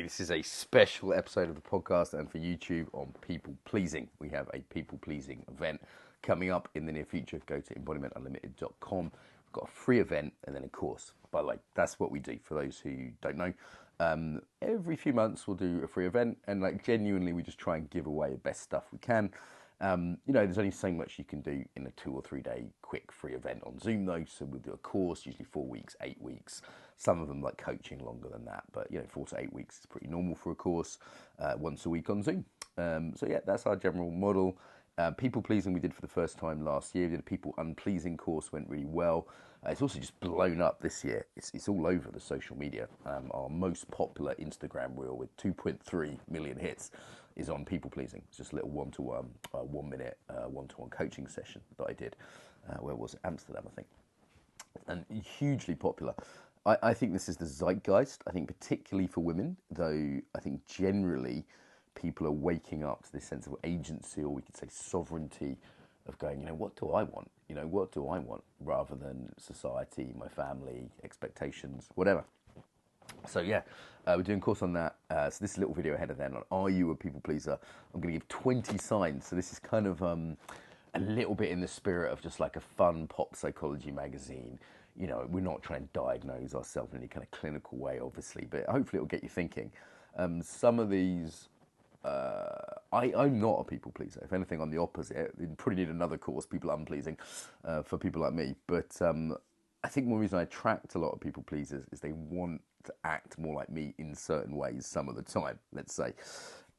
this is a special episode of the podcast and for YouTube on people pleasing. We have a people pleasing event coming up in the near future. Go to embodimentunlimited.com. We've got a free event and then a course. By the way, that's what we do for those who don't know. Every few months we'll do a free event, and like genuinely we just try and give away the best stuff we can. There's only so much you can do in a 2 or 3 day quick free event on Zoom though. So we'll do a course, usually 4 weeks, 8 weeks. Some of them like coaching longer than that, but 4 to 8 weeks is pretty normal for a course, once a week on Zoom. That's our general model. People pleasing we did for the first time last year. We did a people unpleasing course, went really well. It's also just blown up this year. It's all over the social media. Our most popular Instagram reel with 2.3 million hits is on people pleasing. It's just a little one-to-one, 1 minute one-to-one coaching session that I did. Where was it? Amsterdam, I think. And hugely popular. I think this is the zeitgeist. I think particularly for women, though I think generally people are waking up to this sense of agency, or we could say sovereignty, of going, what do I want? What do I want? Rather than society, my family, expectations, whatever. So we're doing a course on that. So this is a little video ahead of then on are you a people pleaser? I'm going to give 20 signs. So this is kind of a little bit in the spirit of just like a fun pop psychology magazine. We're not trying to diagnose ourselves in any kind of clinical way, obviously, but hopefully it'll get you thinking. Some of these, I'm not a people pleaser. If anything, I'm the opposite. You probably need another course, people unpleasing, for people like me. But I think one reason I attract a lot of people pleasers is they want to act more like me in certain ways some of the time, let's say.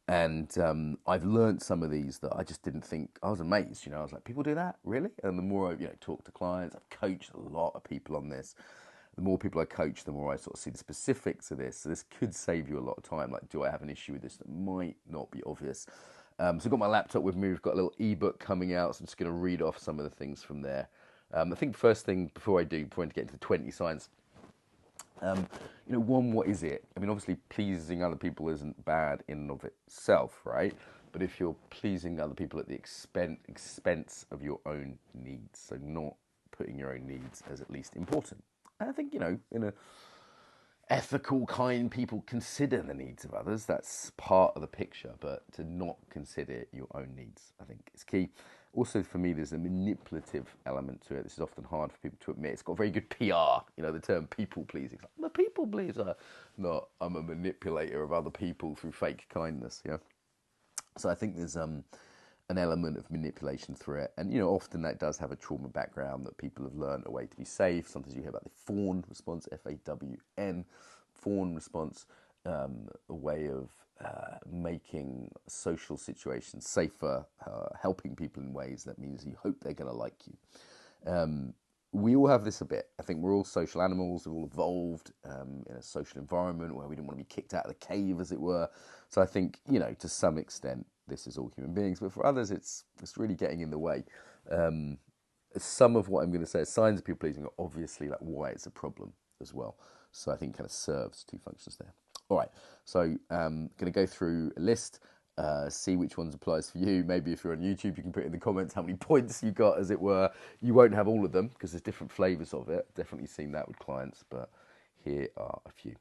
And I've learned some of these that I just didn't think. I was amazed, I was like, people do that? Really? And the more I talk to clients, I've coached a lot of people on this. The more people I coach, the more I sort of see the specifics of this. So this could save you a lot of time. Like, do I have an issue with this that might not be obvious? So I've got my laptop with me. We've got a little ebook coming out. So I'm just going to read off some of the things from there. I think first thing before I get into the 20 signs, one, what is it? I mean, obviously pleasing other people isn't bad in and of itself, right? But if you're pleasing other people at the expense of your own needs, so not putting your own needs as at least important. And I think, in a ethical kind, people consider the needs of others. That's part of the picture, but to not consider your own needs, I think is key. Also, for me, there's a manipulative element to it. This is often hard for people to admit. It's got very good PR, the term people pleasing. Like, I'm a people pleaser. No, I'm a manipulator of other people through fake kindness, So I think there's an element of manipulation through it. And, often that does have a trauma background that people have learned a way to be safe. Sometimes you hear about the fawn response, F-A-W-N, fawn response, a way of making social situations safer, helping people in ways that means you hope they're going to like you. We all have this a bit. I think we're all social animals. We've all evolved in a social environment where we didn't want to be kicked out of the cave, as it were. So I think, to some extent, this is all human beings. But for others, it's really getting in the way. Some of what I'm going to say is signs of people pleasing are obviously like why it's a problem as well. So I think kind of serves two functions there. All right, so I'm going to go through a list, see which ones applies for you. Maybe if you're on YouTube, you can put in the comments how many points you got, as it were. You won't have all of them because there's different flavours of it. Definitely seen that with clients, but here are a few.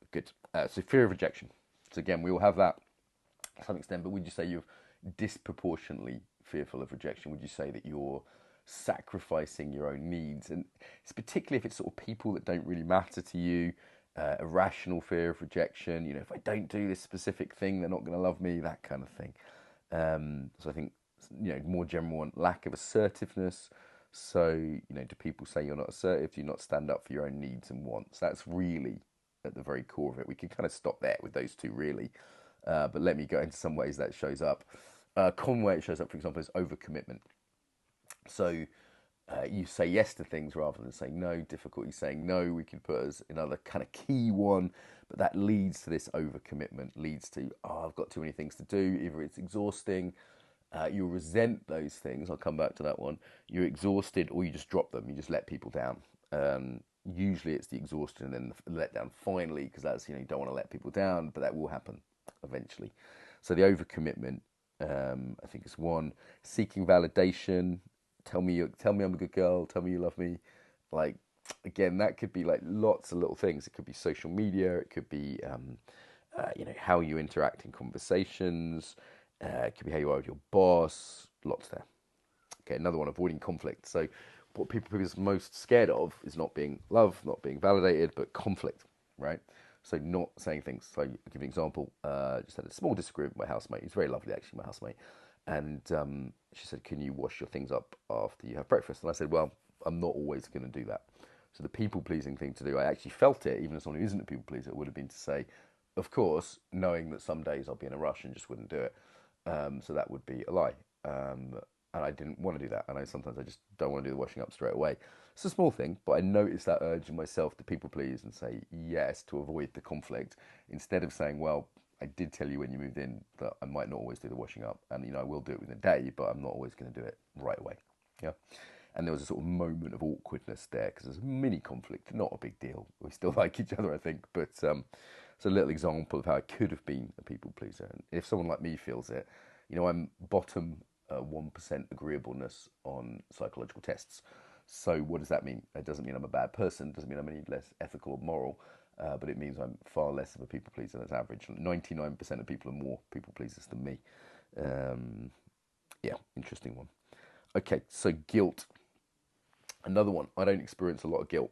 Good. So fear of rejection. So again, we all have that to some extent, but would you say you're disproportionately fearful of rejection? Would you say that you're sacrificing your own needs? And it's particularly if it's sort of people that don't really matter to you, irrational fear of rejection, if I don't do this specific thing, they're not going to love me, that kind of thing. So I think, more general one, lack of assertiveness. So, do people say you're not assertive? Do you not stand up for your own needs and wants? That's really at the very core of it. We can kind of stop there with those two, really. But let me go into some ways that shows up. Common way it shows up, for example, is overcommitment. So you say yes to things rather than saying no. Difficulty saying no, we can put as another kind of key one, but that leads to this overcommitment, leads to, I've got too many things to do. Either it's exhausting, you'll resent those things. I'll come back to that one. You're exhausted, or you just drop them. You just let people down. Usually it's the exhaustion and then the letdown finally, because that's, you don't want to let people down, but that will happen eventually. So the overcommitment, I think is one. Seeking validation. Tell me I'm a good girl. Tell me you love me. Like, again, that could be like lots of little things. It could be social media. It could be, how you interact in conversations. It could be how you are with your boss. Lots there. Okay, another one, avoiding conflict. So what people are most scared of is not being loved, not being validated, but conflict, right? So not saying things. So I'll give you an example. Just had a small disagreement with my housemate. He's very lovely, actually, my housemate. And she said, can you wash your things up after you have breakfast? And I said, well, I'm not always going to do that. So the people-pleasing thing to do, I actually felt it, even as someone who isn't a people-pleaser, would have been to say, of course, knowing that some days I'll be in a rush and just wouldn't do it. So that would be a lie. And I didn't want to do that. And sometimes I just don't want to do the washing up straight away. It's a small thing, but I noticed that urge in myself to people please and say yes to avoid the conflict, instead of saying, well, I did tell you when you moved in that I might not always do the washing up, and I will do it within a day, but I'm not always going to do it right away. Yeah. And there was a sort of moment of awkwardness there because there's a mini conflict, not a big deal. We still like each other, I think, but it's a little example of how I could have been a people pleaser. And if someone like me feels it, I'm bottom 1% agreeableness on psychological tests. So what does that mean? It doesn't mean I'm a bad person. It doesn't mean I'm any less ethical or moral. But it means I'm far less of a people pleaser than average. 99% of people are more people pleasers than me. Yeah, interesting one. Okay, so guilt. Another one. I don't experience a lot of guilt.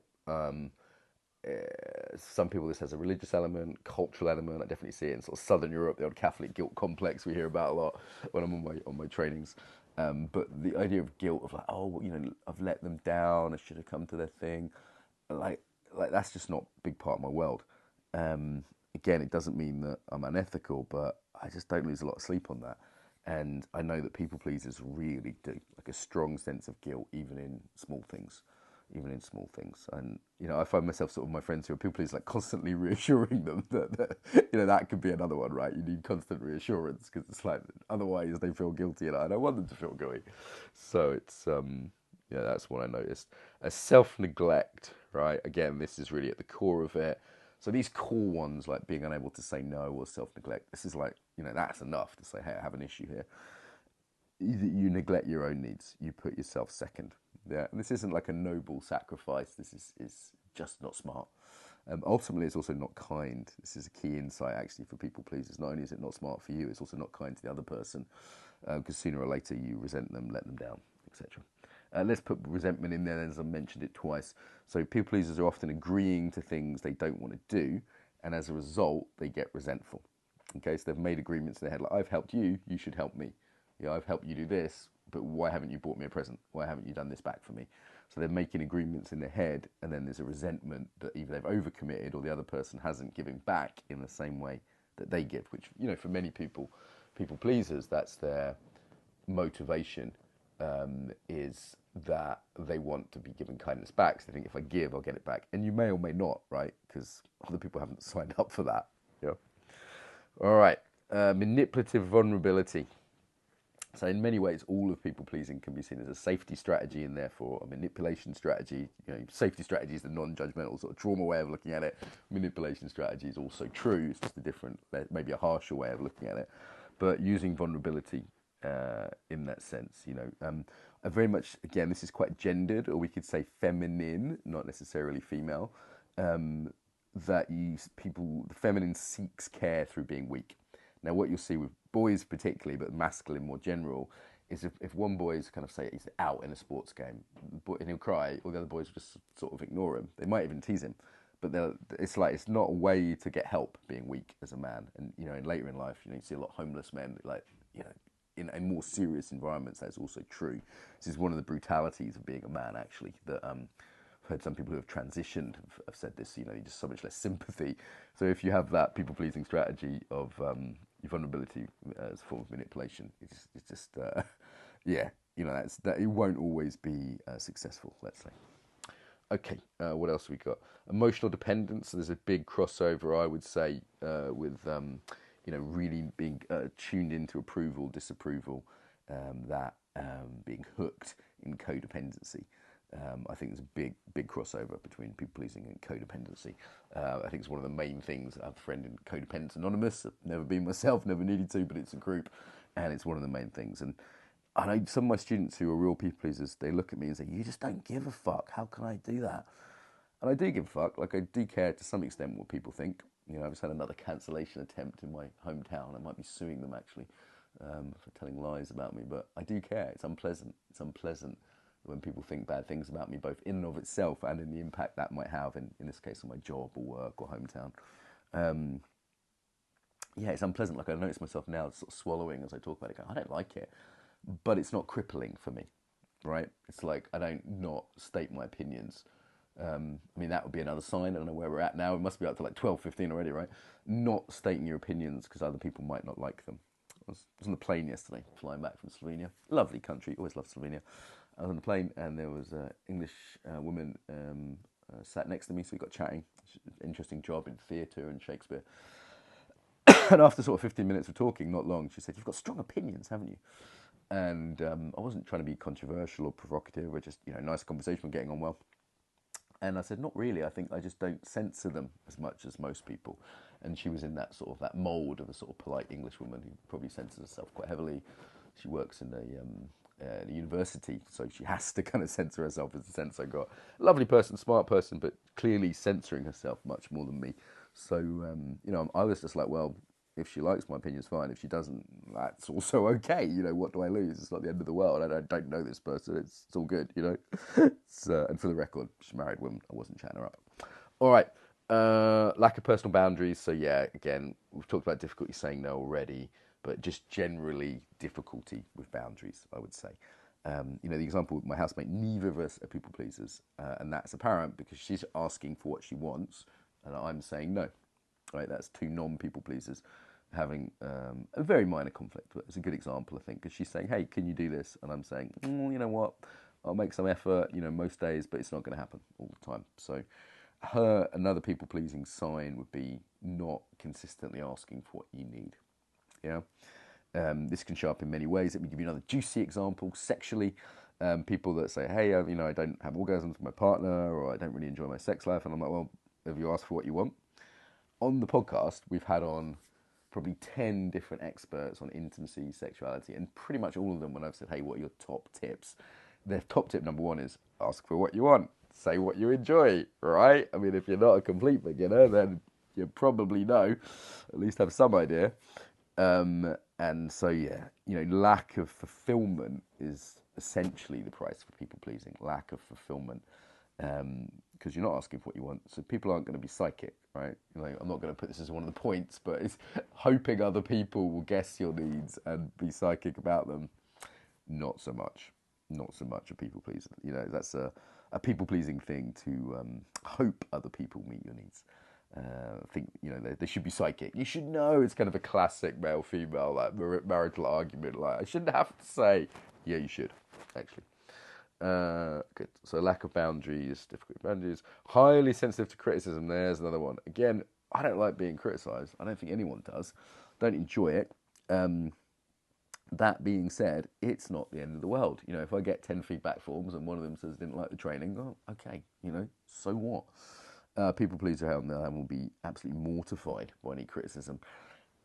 Some people, this has a religious element, cultural element. I definitely see it in sort of Southern Europe, the old Catholic guilt complex we hear about a lot when I'm on my trainings. But the idea of guilt of like, oh, I've let them down. I should have come to their thing. Like that's just not a big part of my world. Again, it doesn't mean that I'm unethical, but I just don't lose a lot of sleep on that. And I know that people pleasers really do, like a strong sense of guilt, even in small things. And I find myself sort of my friends who are people pleasers, like constantly reassuring them that that could be another one, right? You need constant reassurance because it's like otherwise they feel guilty, and I don't want them to feel guilty. So it's that's what I noticed. A self-neglect, right? Again, this is really at the core of it. So these core ones, like being unable to say no or self-neglect, this is like, that's enough to say, hey, I have an issue here. You neglect your own needs. You put yourself second. Yeah, and this isn't like a noble sacrifice. This is just not smart. Ultimately, it's also not kind. This is a key insight, actually, for people pleasers. Not only is it not smart for you, it's also not kind to the other person, because sooner or later you resent them, let them down, etc. Let's put resentment in there, as I mentioned it twice. So people pleasers are often agreeing to things they don't want to do, and as a result, they get resentful. Okay, so they've made agreements in their head, like, I've helped you, you should help me. I've helped you do this, but why haven't you bought me a present? Why haven't you done this back for me? So they're making agreements in their head, and then there's a resentment that either they've overcommitted or the other person hasn't given back in the same way that they give, which, for many people pleasers, that's their motivation, is that they want to be given kindness back. So they think, if I give, I'll get it back. And you may or may not, right? Because other people haven't signed up for that. Yeah. All right. Manipulative vulnerability. So in many ways, all of people pleasing can be seen as a safety strategy and therefore a manipulation strategy. Safety strategy is the non-judgmental sort of trauma way of looking at it. Manipulation strategy is also true. It's just a different, maybe a harsher way of looking at it. But using vulnerability in that sense, very much, again, this is quite gendered, or we could say feminine, not necessarily female. That the feminine seeks care through being weak. Now, what you'll see with boys particularly, but masculine more general, is if one boy is kind of, say, he's out in a sports game, and he'll cry, all the other boys will just sort of ignore him. They might even tease him, but it's not a way to get help being weak as a man. And later in life, you see a lot of homeless men, in more serious environments. That's also true. This is one of the brutalities of being a man, actually. That I've heard some people who have transitioned have said this. You just so much less sympathy. So if you have that people-pleasing strategy of vulnerability as a form of manipulation, it's just that it won't always be successful. Let's say. Okay, what else have we got? Emotional dependence. So there's a big crossover, I would say, with really being tuned into approval, disapproval, being hooked in codependency. I think there's a big crossover between people pleasing and codependency. I think it's one of the main things. I have a friend in Codependence Anonymous. I've never been myself, never needed to, but it's a group, and it's one of the main things. And I know some of my students who are real people pleasers, they look at me and say, "You just don't give a fuck. How can I do that?" And I do give a fuck. Like, I do care to some extent what people think. You know, I've just had another cancellation attempt in my hometown. I might be suing them, actually, for telling lies about me. But I do care. It's unpleasant. It's unpleasant when people think bad things about me, both in and of itself and in the impact that might have, in this case, on my job or work or hometown. Yeah, it's unpleasant. Like, I notice myself now sort of swallowing as I talk about it. Going, I don't like it, but it's not crippling for me, right? It's like I don't not state my opinions. I mean, that would be another sign. I don't know where we're at now. It must be up to like 12, 15 already, right? Not stating your opinions because other people might not like them. I was on the plane yesterday, flying back from Slovenia. Lovely country, always love Slovenia. I was on the plane and there was an English woman sat next to me, so we got chatting. Interesting job in theatre and Shakespeare. And after sort of 15 minutes of talking, not long, she said, "You've got strong opinions, haven't you?" And I wasn't trying to be controversial or provocative. We're just, nice conversation, we're getting on well. And I said, not really. I think I just don't censor them as much as most people. And she was in that sort of that mould of a sort of polite English woman who probably censors herself quite heavily. She works in a university, so she has to kind of censor herself, is the sense I got. Lovely person, smart person, but clearly censoring herself much more than me. So, I was just like, well, if she likes my opinion, it's fine. If she doesn't, that's also okay. What do I lose? It's not the end of the world. I don't know this person. It's all good, and for the record, she's a married woman. I wasn't chatting her up. All right. Lack of personal boundaries. So, yeah, again, we've talked about difficulty saying no already, but just generally difficulty with boundaries, I would say. The example with my housemate, neither of us are people pleasers. And that's apparent because she's asking for what she wants and I'm saying no. Right, that's two non-people pleasers having a very minor conflict, but it's a good example, I think, because she's saying, "Hey, can you do this?" And I'm saying, "You know what? I'll make some effort, most days, but it's not going to happen all the time." So, another people-pleasing sign would be not consistently asking for what you need. Yeah, this can show up in many ways. Let me give you another juicy example. Sexually, people that say, "Hey, I don't have orgasms with my partner, or I don't really enjoy my sex life," and I'm like, "Well, have you asked for what you want?" On the podcast, we've had on probably 10 different experts on intimacy, sexuality, and pretty much all of them, when I've said, "Hey, what are your top tips?" Their top tip number one is ask for what you want, say what you enjoy, right? I mean, if you're not a complete beginner, then you probably know, at least have some idea. And so, yeah, lack of fulfillment is essentially the price for people pleasing, lack of fulfillment. Because you're not asking for what you want, so people aren't going to be psychic, right? I'm not going to put this as one of the points, but it's hoping other people will guess your needs and be psychic about them. Not so much a people pleaser. That's a people pleasing thing to hope other people meet your needs. Think they should be psychic. You should know. It's kind of a classic male female like marital argument. Like, I shouldn't have to say. Yeah, you should actually. Good. So lack of boundaries, difficult boundaries, highly sensitive to criticism. There's another one. Again, I don't like being criticised. I don't think anyone does. Don't enjoy it. That being said, it's not the end of the world. If I get 10 feedback forms and one of them says didn't like the training, oh, okay, so what? People pleaser out there will be absolutely mortified by any criticism,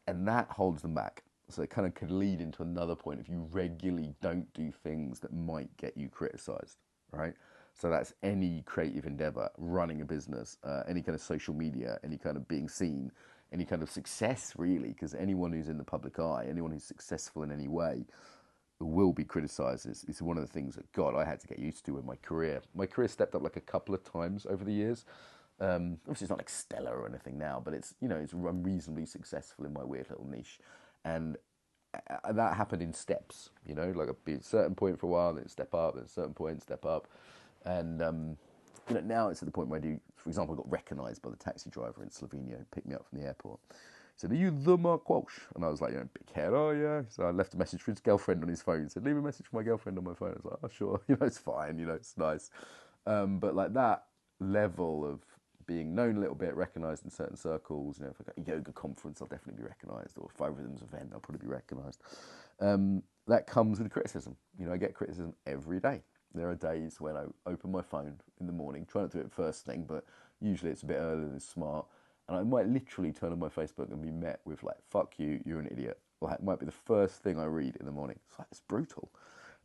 and that holds them back. So it kind of could lead into another point if you regularly don't do things that might get you criticised, right? So that's any creative endeavour, running a business, any kind of social media, any kind of being seen, any kind of success, really, because anyone who's in the public eye, anyone who's successful in any way will be criticised. It's one of the things that, God, I had to get used to in my career. My career stepped up like a couple of times over the years. Obviously, it's not like stellar or anything now, but I'm reasonably successful in my weird little niche. And that happened in steps, like I'd be at a certain point for a while, then step up, then a certain point, step up. And, now it's at the point where for example, I got recognised by the taxi driver in Slovenia, picked me up from the airport. He said, "Are you the Mark Walsh?" And I was like, big head, oh yeah. So I left a message for his girlfriend on his phone. He said, "Leave a message for my girlfriend on my phone." I was like, "Oh, sure, it's fine, it's nice." But like that level of being known a little bit, recognised in certain circles. If I go to a yoga conference, I'll definitely be recognised, or a 5 Rhythms event, I'll probably be recognised. That comes with criticism. I get criticism every day. There are days when I open my phone in the morning, try not to do it first thing, but usually it's a bit earlier than smart, and I might literally turn on my Facebook and be met with like, "Fuck you, you're an idiot." Like, it might be the first thing I read in the morning. It's brutal.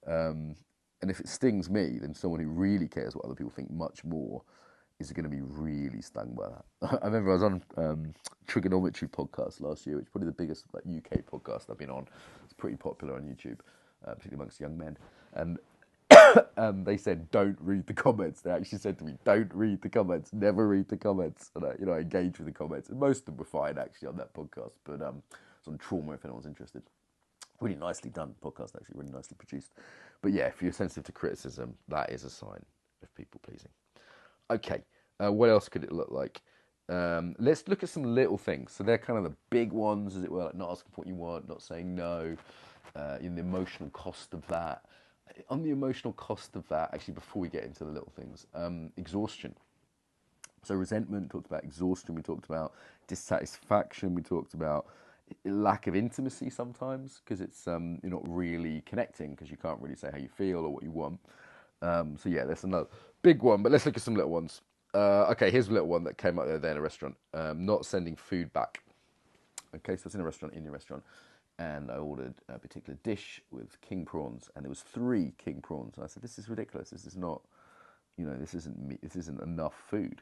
And if it stings me, then someone who really cares what other people think much more is going to be really stung by that. I remember I was on Trigonometry podcast last year, which is probably the biggest like UK podcast I've been on. It's pretty popular on YouTube, particularly amongst young men. And they said, don't read the comments. They actually said to me, don't read the comments, never read the comments. And I engage with the comments. And most of them were fine, actually, on that podcast. But it's on trauma, if anyone's interested. Really nicely done podcast, actually, really nicely produced. But yeah, if you're sensitive to criticism, that is a sign of people pleasing. Okay, what else could it look like? Let's look at some little things. So they're kind of the big ones, as it were, like not asking for what you want, not saying no, in the emotional cost of that. On the emotional cost of that, actually, before we get into the little things, exhaustion. So resentment, talked about exhaustion, we talked about dissatisfaction, we talked about lack of intimacy sometimes, because it's you're not really connecting, because you can't really say how you feel or what you want. So yeah, that's another big one, but let's look at some little ones. Okay, here's a little one that came up the other day in a restaurant. Not sending food back. Okay, so it's in a restaurant, Indian restaurant, and I ordered a particular dish with king prawns, and there was 3 king prawns. And I said, this is ridiculous. This is not, this isn't enough food.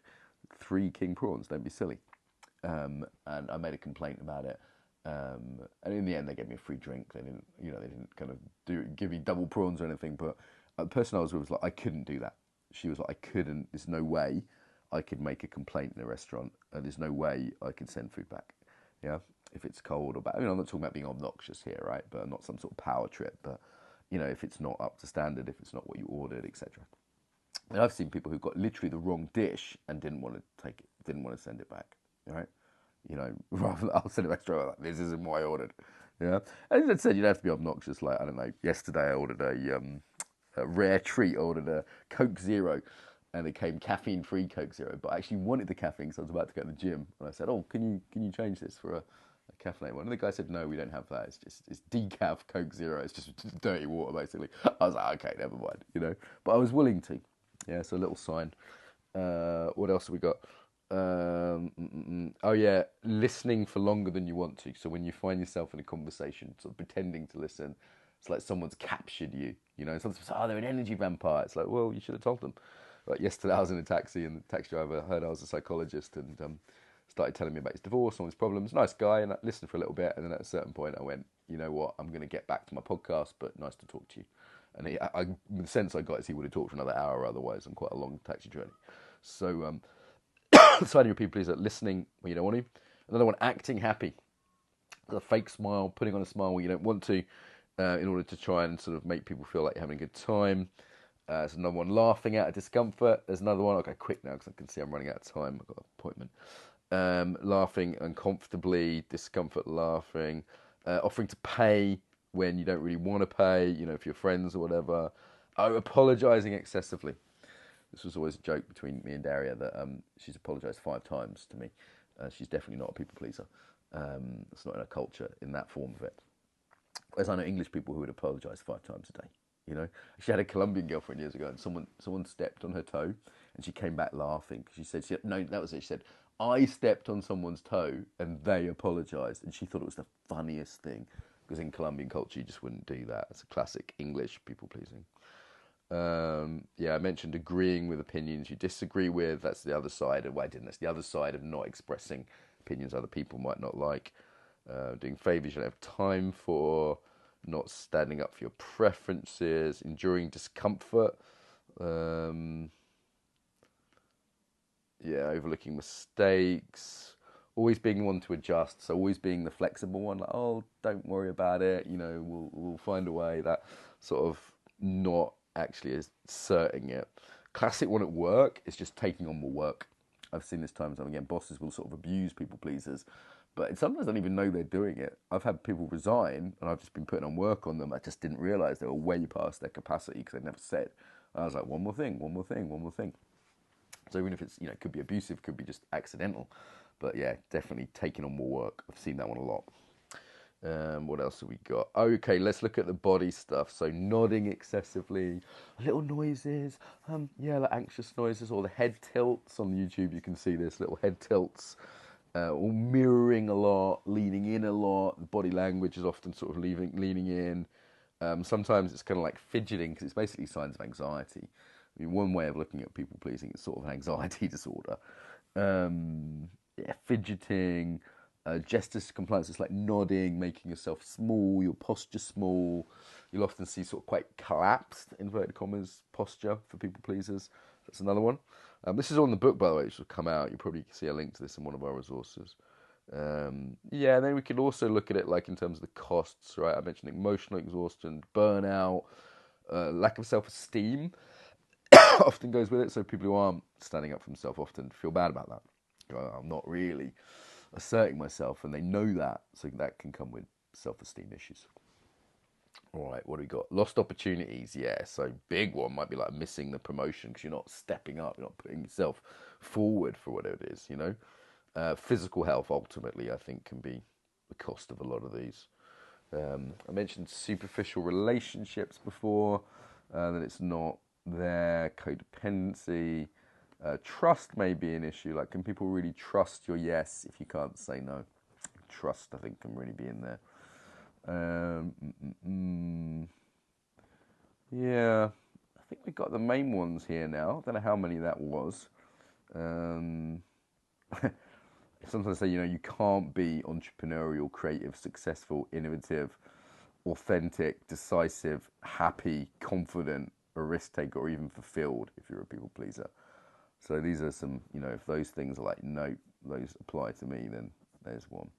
3 king prawns, don't be silly. And I made a complaint about it. And in the end, they gave me a free drink. They didn't kind of give me double prawns or anything. But the person I was with was like, I couldn't do that. She was like, I couldn't. There's no way I could make a complaint in a restaurant. There's no way I could send food back. Yeah, if it's cold or bad. I'm not talking about being obnoxious here, right? But not some sort of power trip. But if it's not up to standard, if it's not what you ordered, etc. And I've seen people who got literally the wrong dish and didn't want to take it, didn't want to send it back. Right? Rather than I'll send it back straight away, like, this isn't what I ordered. Yeah. And as I said, you don't have to be obnoxious. Like, I don't know, yesterday I ordered a rare treat. I ordered a Coke Zero, and it came caffeine-free Coke Zero, but I actually wanted the caffeine, so I was about to go to the gym, and I said, oh, can you change this for a caffeinated one? And the guy said, no, we don't have that. It's decaf Coke Zero. It's just dirty water, basically. I was like, okay, never mind, But I was willing to. Yeah, so a little sign. What else have we got? Oh yeah, listening for longer than you want to. So when you find yourself in a conversation, sort of pretending to listen, it's like someone's captured you. Someone says, oh, they're an energy vampire. It's like, well, you should have told them. Like yesterday, I was in a taxi, and the taxi driver heard I was a psychologist, and started telling me about his divorce, all his problems. Nice guy, and I listened for a little bit, and then at a certain point, I went, you know what? I'm going to get back to my podcast, but nice to talk to you. And the sense I got is he would have talked for another hour otherwise on quite a long taxi journey. So signing your people is that listening when you don't want to. Another one, acting happy. A fake smile, putting on a smile when you don't want to, in order to try and sort of make people feel like you're having a good time. There's another one, laughing out of discomfort. There's another one, I'll go quick now because I can see I'm running out of time. I've got an appointment. Laughing uncomfortably, discomfort laughing. Offering to pay when you don't really want to pay, for your friends or whatever. Apologising excessively. This was always a joke between me and Daria that she's apologised 5 times to me. She's definitely not a people pleaser. It's not in her culture in that form of it. Whereas I know English people who would apologise 5 times a day. She had a Colombian girlfriend years ago, and someone stepped on her toe, and she came back laughing. She said, no, that was it. She said, I stepped on someone's toe, and they apologised, and she thought it was the funniest thing, because in Colombian culture you just wouldn't do that. It's a classic English people pleasing. I mentioned agreeing with opinions you disagree with. That's the other side of That's the other side of not expressing opinions other people might not like. Doing favours you don't have time for. Not standing up for your preferences. Enduring discomfort. Overlooking mistakes. Always being the one to adjust. So always being the flexible one. Like, oh, don't worry about it. We'll find a way. That sort of not actually asserting it. Classic one at work is just taking on more work. I've seen this time and time again. Bosses will sort of abuse people pleasers, but sometimes I don't even know they're doing it. I've had people resign, and I've just been putting on work on them. I just didn't realise they were way past their capacity because they never said. I was like, one more thing. So even if it's, it could be abusive, could be just accidental, but yeah, definitely taking on more work. I've seen that one a lot. What else have we got? Okay, let's look at the body stuff. So nodding excessively, little noises, like anxious noises, or the head tilts. On YouTube you can see this, little head tilts, or mirroring a lot, leaning in a lot. The body language is often sort of leaning in. Sometimes it's kind of like fidgeting, because it's basically signs of anxiety. I mean, one way of looking at people pleasing is sort of an anxiety disorder. Fidgeting, gestures compliance is like nodding, making yourself small, your posture small. You'll often see sort of quite collapsed, inverted commas, posture for people pleasers. That's another one. This is on the book, by the way, which will come out. You'll probably see a link to this in one of our resources. And then we could also look at it like in terms of the costs, right? I mentioned emotional exhaustion, burnout, lack of self-esteem often goes with it. So people who aren't standing up for themselves often feel bad about that. I'm not really asserting myself, and they know that, so that can come with self-esteem issues. All right, what do we got? Lost opportunities, yeah. So big one might be like missing the promotion because you're not stepping up, you're not putting yourself forward for whatever it is, you know. Physical health, ultimately, I think, can be the cost of a lot of these. I mentioned superficial relationships before, that it's not there. Codependency. Trust may be an issue. Like, can people really trust your yes if you can't say no? Trust, I think, can really be in there. Yeah, I think we got the main ones here now. I don't know how many that was. Sometimes I say, you can't be entrepreneurial, creative, successful, innovative, authentic, decisive, happy, confident, a risk taker, or even fulfilled if you're a people pleaser. So these are some, if those things are like, nope, those apply to me, then there's one.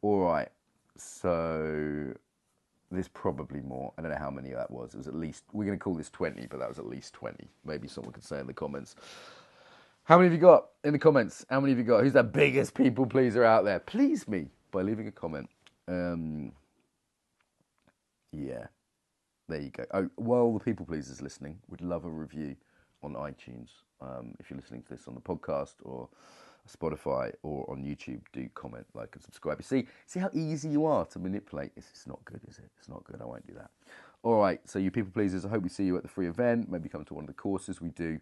All right, so there's probably more. I don't know how many that was. It was at least, we're going to call this 20, but that was at least 20. Maybe someone could say in the comments. How many have you got in the comments? How many have you got? Who's the biggest people pleaser out there? Please me by leaving a comment. Yeah, there you go. Oh, while the people pleasers listening, would love a review on iTunes. If you're listening to this on the podcast or Spotify or on YouTube, do comment, like, and subscribe. You see how easy you are to manipulate. It's not good, is it? It's not good. I won't do that. All right, so you people pleasers, I hope we see you at the free event. Maybe come to one of the courses we do.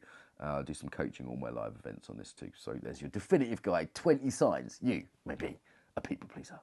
Do some coaching on my live events on this too. So there's your definitive guide, 20 signs you may be a people pleaser.